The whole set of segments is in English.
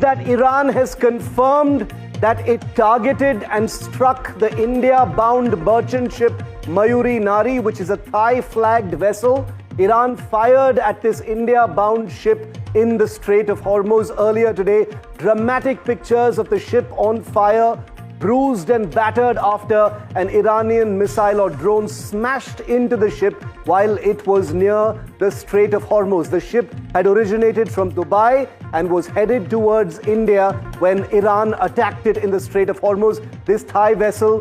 that Iran has confirmed that it targeted and struck the India-bound merchant ship Mayuri Nari, which is a Thai-flagged vessel. Iran fired at this India-bound ship in the Strait of Hormuz earlier today. Dramatic pictures of the ship on fire, bruised and battered after an Iranian missile or drone smashed into the ship while it was near the Strait of Hormuz. The ship had originated from Dubai and was headed towards India when Iran attacked it in the Strait of Hormuz. This Thai vessel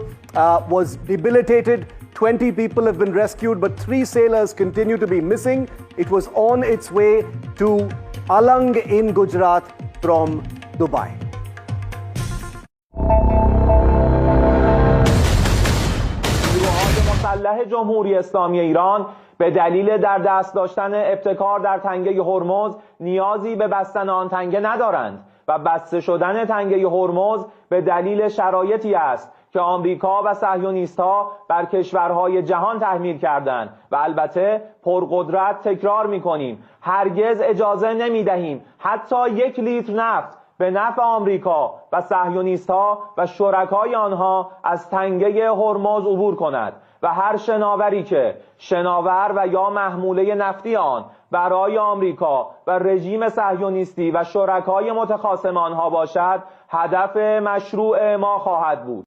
was debilitated. 20 people have been rescued, but 3 sailors continue to be missing. It was on its way to Alang in Gujarat from Dubai. مسلح جمهوری اسلامی ایران به دلیل در دست داشتن ابتکار در تنگه هرمز نیازی به بستن آن تنگه ندارند و بسته شدن تنگه هرمز به دلیل شرایطی است که آمریکا و صهیونیست‌ها بر کشورهای جهان تحمیل کردند و البته پرقدرت تکرار می‌کنیم هرگز اجازه نمی‌دهیم حتی 1 لیتر نفت به نفع آمریکا و صهیونیست‌ها و شرکای آنها از تنگه هرمز عبور کند و هر شناوری که شناور و یا محموله نفتی آن برای آمریکا و رژیم صهیونیستی و شرکای متخاصم آنها باشد هدف مشروع ما خواهد بود.